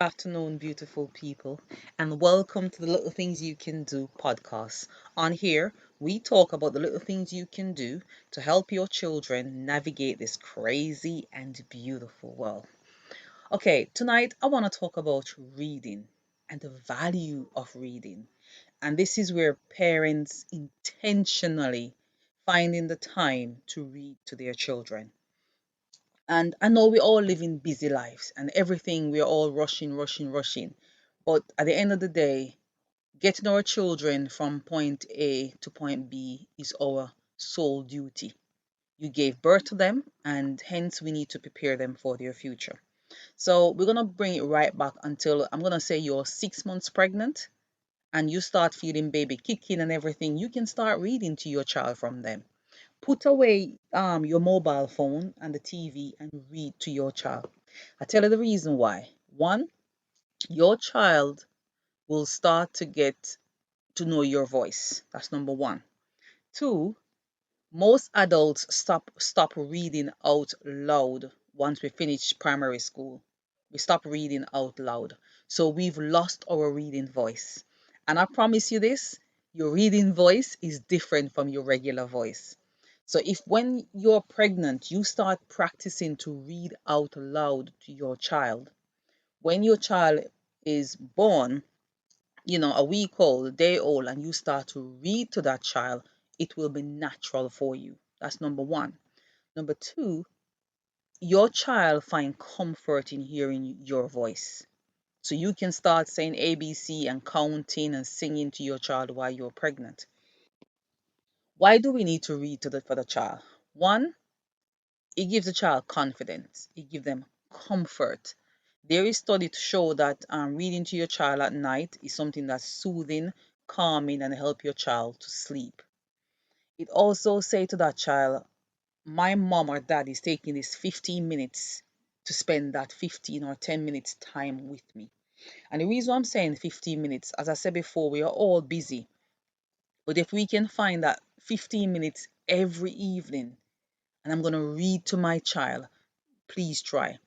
Afternoon, beautiful people, and welcome to the Little Things You Can Do podcast. On here, we talk about the little things you can do to help your children navigate this crazy and beautiful world. Okay, tonight I want to talk about reading and the value of reading. And this is where parents intentionally finding the time to read to their children. And I know we all live in busy lives and everything, we're all rushing, rushing, rushing. But at the end of the day, getting our children from point A to point B is our sole duty. You gave birth to them, and hence we need to prepare them for their future. So we're going to bring it right back until I'm going to say you're 6 months pregnant and you start feeling baby kicking and everything. You can start reading to your child from them. Put away your mobile phone and the TV and read to your child. I tell you the reason why. One, your child will start to get to know your voice. That's number one. Two, most adults stop reading out loud once we finish primary school. We stop reading out loud. So we've lost our reading voice. And I promise you this, your reading voice is different from your regular voice. So if when you're pregnant, you start practicing to read out loud to your child, when your child is born, a week old, a day old, and you start to read to that child, it will be natural for you. That's number one. Number two, your child find comfort in hearing your voice. So you can start saying ABC and counting and singing to your child while you're pregnant. Why do we need to read for the child? One, it gives the child confidence. It gives them comfort. There is study to show that reading to your child at night is something that's soothing, calming, and help your child to sleep. It also say to that child, my mom or dad is taking this 15 minutes to spend that 15 or 10 minutes time with me. And the reason I'm saying 15 minutes, as I said before, we are all busy. But if we can find that 15 minutes every evening, and I'm going to read to my child, please try.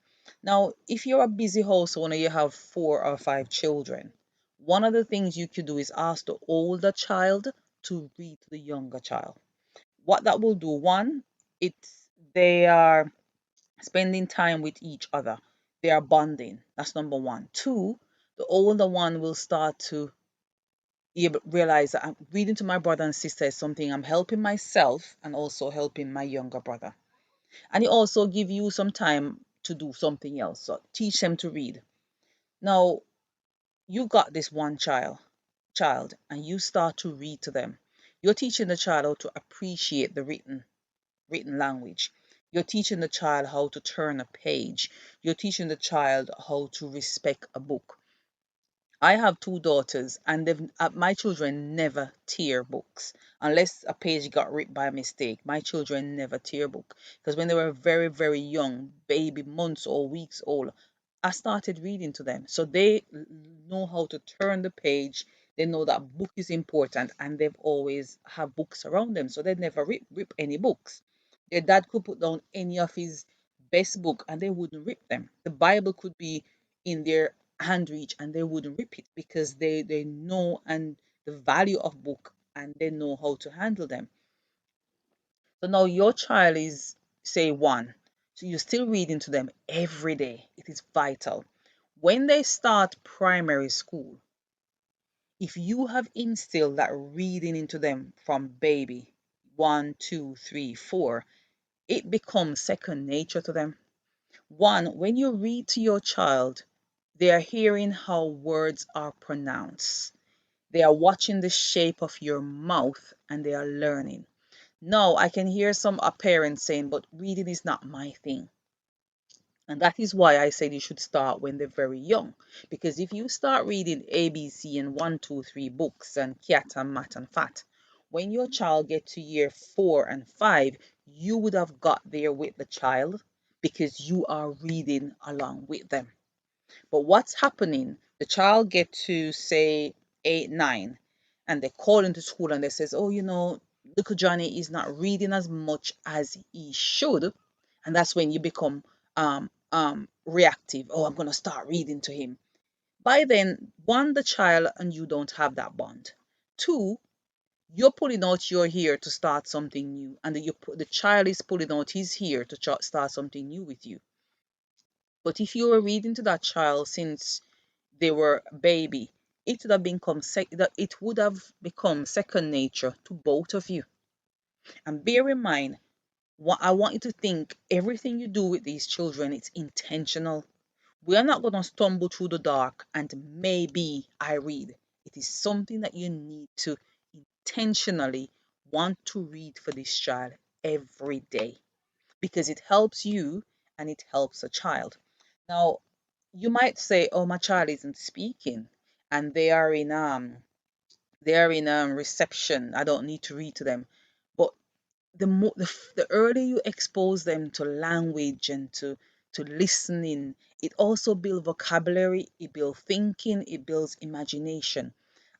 Now, if you're a busy household and you have 4 or 5 children, one of the things you could do is ask the older child to read to the younger child. What that will do, one, it's they are spending time with each other. They are bonding. That's number one. Two, the older one will start to realize that I'm reading to my brother and sister is something I'm helping myself and also helping my younger brother. And it also give you some time to do something else. So teach them to read. Now, you got this one child, and you start to read to them. You're teaching the child how to appreciate the written language. You're teaching the child how to turn a page. You're teaching the child how to respect a book. I have 2 daughters, and my children never tear books unless a page got ripped by mistake. My children never tear book because when they were very, very young, baby, months or weeks old, I started reading to them, so they know how to turn the page. They know that book is important, and they've always have books around them, so they never rip any books. Their dad could put down any of his best book, and they wouldn't rip them. The Bible could be in their hand reach and they wouldn't rip it because they know and the value of book and they know how to handle them. So now your child is say 1, so you're still reading to them every day. It is vital. When they start primary school, if you have instilled that reading into them from baby 1, 2, 3, 4, it becomes second nature to them. One, when you read to your child, they are hearing how words are pronounced. They are watching the shape of your mouth and they are learning. Now, I can hear some parents saying, but reading is not my thing. And that is why I said you should start when they're very young. Because if you start reading ABC and 1, 2, 3 books and cat and mat and fat, when your child gets to year 4 and 5, you would have got there with the child because you are reading along with them. But what's happening? The child get to say 8, 9, and they call into school and they says, "Oh, little Johnny is not reading as much as he should," and that's when you become reactive. Oh, I'm gonna start reading to him. By then, one, the child and you don't have that bond. Two, you're pulling out your here to start something new, and the child is pulling out his here to start something new with you. But if you were reading to that child since they were a baby, it would have become second nature to both of you. And bear in mind, what I want you to think, everything you do with these children, it's intentional. We are not going to stumble through the dark and maybe I read. It is something that you need to intentionally want to read for this child every day because it helps you and it helps a child. Now, you might say, "Oh, my child isn't speaking, and they are in reception. I don't need to read to them." But the earlier you expose them to language and to listening, it also builds vocabulary, it builds thinking, it builds imagination.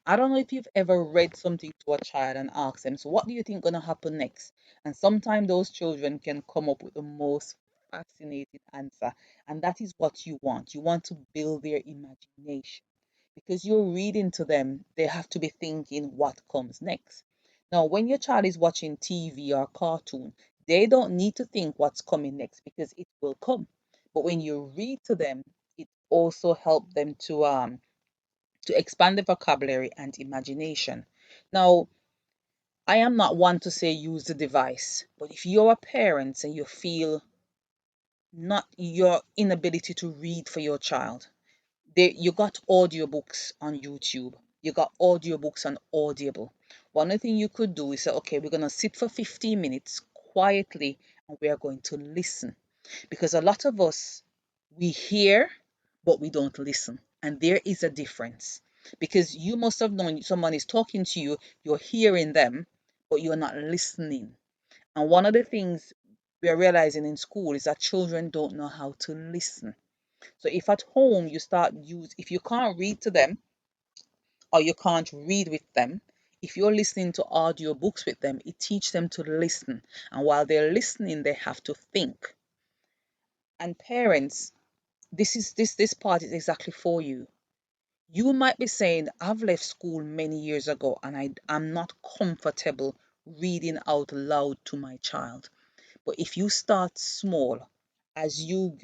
I don't know if you've ever read something to a child and asked them, "So what do you think gonna happen next?" And sometimes those children can come up with the most fascinating answer. And that is what you want. You want to build their imagination. Because you're reading to them, they have to be thinking what comes next. Now, when your child is watching TV or cartoon, they don't need to think what's coming next because it will come. But when you read to them, it also helps them to expand the vocabulary and imagination. Now, I am not one to say use the device, but if you're a parent and you feel not your inability to read for your child, you got audiobooks on YouTube. You got audiobooks on Audible. One of the things you could do is say, okay, we're gonna sit for 15 minutes quietly and we are going to listen. Because a lot of us, we hear, but we don't listen. And there is a difference. Because you must have known someone is talking to you, you're hearing them, but you're not listening. And one of the things we are realizing in school is that children don't know how to listen. So if at home you if you can't read to them or you can't read with them, if you're listening to audio books with them, it teaches them to listen. And while they're listening, they have to think. And parents, this part is exactly for you. You might be saying, I've left school many years ago and I'm not comfortable reading out loud to my child. But if you start small, as you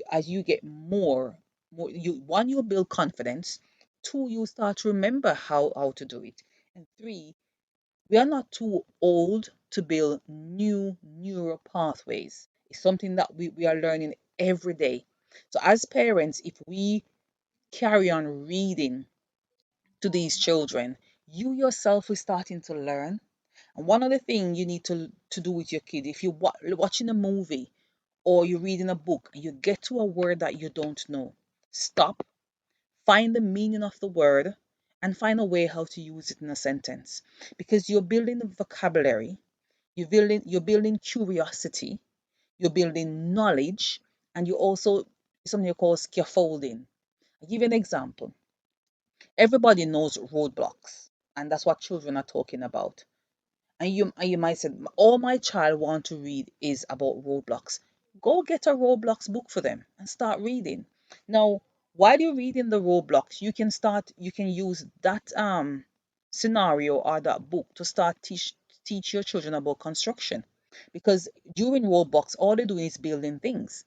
get more you one, you build confidence. Two, you start to remember how to do it. And three, we are not too old to build new neural pathways. It's something that we are learning every day. So as parents, if we carry on reading to these children, you yourself is starting to learn. And one other thing you need to do with your kid, if you're watching a movie or you're reading a book and you get to a word that you don't know, stop, find the meaning of the word, and find a way how to use it in a sentence. Because you're building a vocabulary, you're building curiosity, you're building knowledge, and you also something you call scaffolding. I'll give you an example. Everybody knows roadblocks, and that's what children are talking about. And you might say, all my child want to read is about roadblocks. Go get a roadblocks book for them and start reading. Now, while you're reading the roadblocks, you can use that scenario or that book to start teach your children about construction. Because during roadblocks, all they're doing is building things.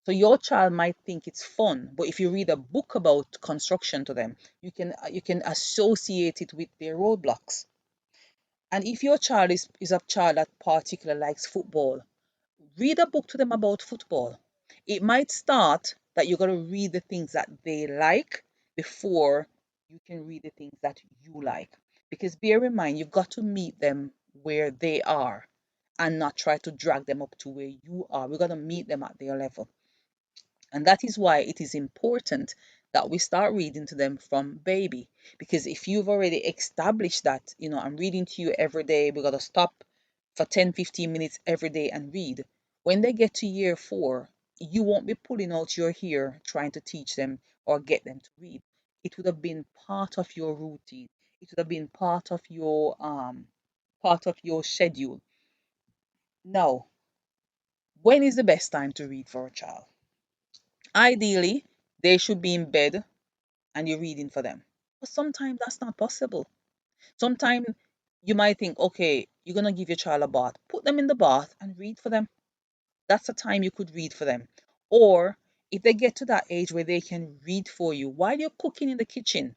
So your child might think it's fun, but if you read a book about construction to them, you can associate it with their roadblocks. And if your child is a child that particularly likes football, read a book to them about football. It might start that you're going to read the things that they like before you can read the things that you like. Because bear in mind, you've got to meet them where they are and not try to drag them up to where you are. We're going to meet them at their level. And that is why it is important that we start reading to them from baby. Because if you've already established that, I'm reading to you every day, we got to stop for 10, 15 minutes every day and read. When they get to year four, you won't be pulling out your hair trying to teach them or get them to read. It would have been part of your routine. It would have been part of your schedule. Now, when is the best time to read for a child? Ideally, they should be in bed and you're reading for them. But sometimes that's not possible. Sometimes you might think, okay, you're going to give your child a bath. Put them in the bath and read for them. That's the time you could read for them. Or if they get to that age where they can read for you while you're cooking in the kitchen,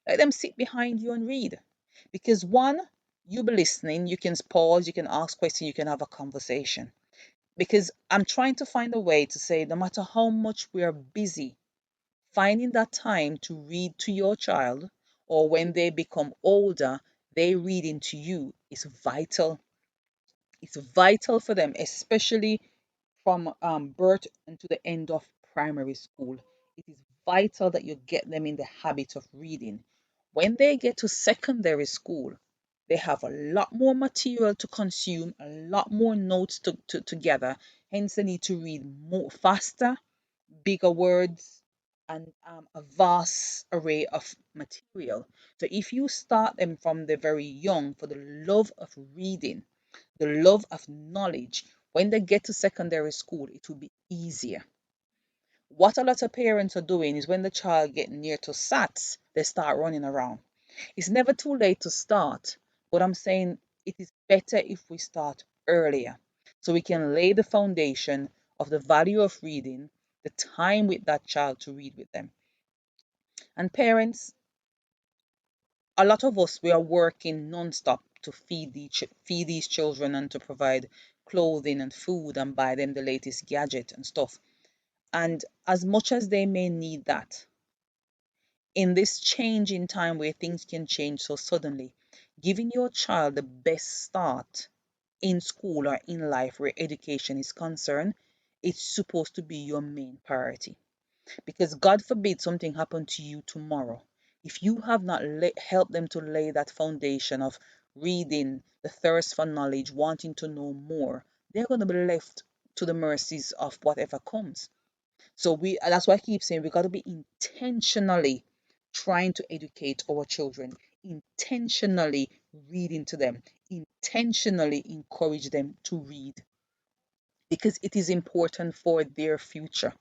let them sit behind you and read. Because one, you'll be listening, you can pause, you can ask questions, you can have a conversation. Because I'm trying to find a way to say no matter how much we are busy, finding that time to read to your child, or when they become older, they reading to you is vital. It's vital for them, especially from birth until the end of primary school. It is vital that you get them in the habit of reading. When they get to secondary school, they have a lot more material to consume, a lot more notes to gather. Hence, they need to read more faster, bigger words, and a vast array of material. So, if you start them from the very young for the love of reading, the love of knowledge, when they get to secondary school, it will be easier. What a lot of parents are doing is when the child get near to SATs, they start running around. It's never too late to start, but I'm saying it is better if we start earlier so we can lay the foundation of the value of reading, the time with that child to read with them. And parents, a lot of us, we are working non-stop to feed these children and to provide clothing and food and buy them the latest gadget and stuff. And as much as they may need that, in this changing time where things can change so suddenly, giving your child the best start in school or in life where education is concerned, it's supposed to be your main priority. Because God forbid something happen to you tomorrow. If you have not helped them to lay that foundation of reading, the thirst for knowledge, wanting to know more, they're going to be left to the mercies of whatever comes. So that's why I keep saying we got to be intentionally trying to educate our children, intentionally reading to them, intentionally encourage them to read because it is important for their future.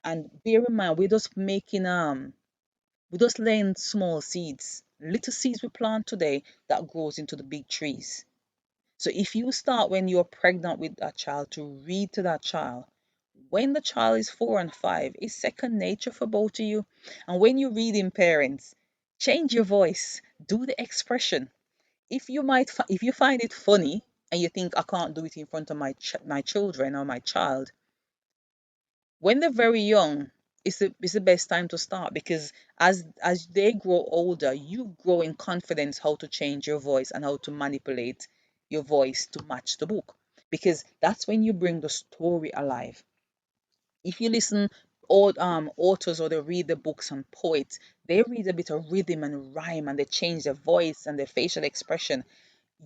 And bear in mind, we're just laying small seeds, little seeds we plant today that grows into the big trees. So if you start when you're pregnant with that child to read to that child, when the child is 4 and 5, it's second nature for both of you. And when you're reading, parents, change your voice, do the expression. If you find it funny and you think I can't do it in front of my children or my child, when they're very young, it's the best time to start because as they grow older, you grow in confidence how to change your voice and how to manipulate your voice to match the book. Because that's when you bring the story alive. If you listen old authors or they read the books on poets, they read a bit of rhythm and rhyme and they change their voice and their facial expression.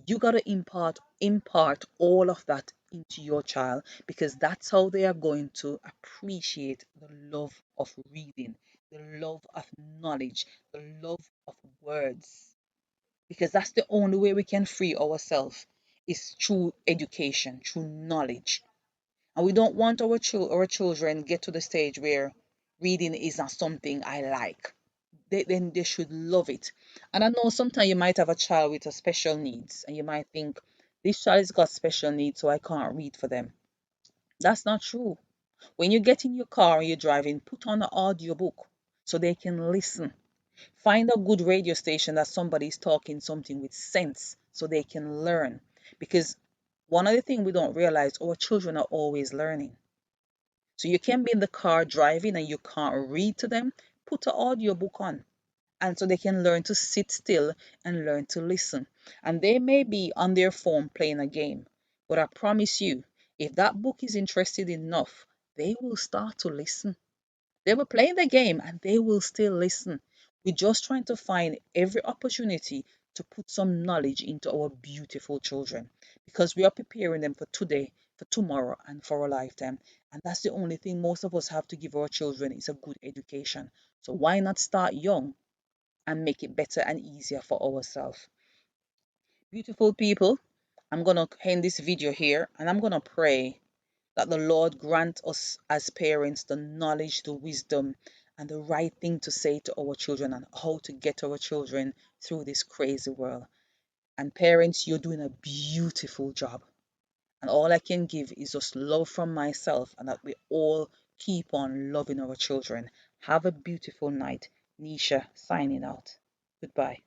You got to impart all of that into your child because that's how they are going to appreciate the love of reading, the love of knowledge, the love of words, because that's the only way we can free ourselves is through education, through knowledge. And we don't want our children get to the stage where reading is not something I like. Then they should love it. And I know sometimes you might have a child with a special needs, and you might think this child has got special needs, so I can't read for them. That's not true. When you get in your car and you're driving, put on an audio book so they can listen. Find a good radio station that somebody's talking something with sense so they can learn. Because one of the things we don't realize, our children are always learning. So you can be in the car driving and you can't read to them, put an audio book on. And so they can learn to sit still and learn to listen. And they may be on their phone playing a game. But I promise you, if that book is interested enough, they will start to listen. They were playing the game and they will still listen. We're just trying to find every opportunity to put some knowledge into our beautiful children because we are preparing them for today, for tomorrow, and for a lifetime. And that's the only thing most of us have to give our children is a good education. So why not start young and make it better and easier for ourselves? Beautiful people, I'm going to end this video here and I'm going to pray that the Lord grant us as parents the knowledge, the wisdom, and the right thing to say to our children and how to get our children through this crazy world. And parents, you're doing a beautiful job. And all I can give is just love from myself, and that we all keep on loving our children. Have a beautiful night. Nisha signing out. Goodbye.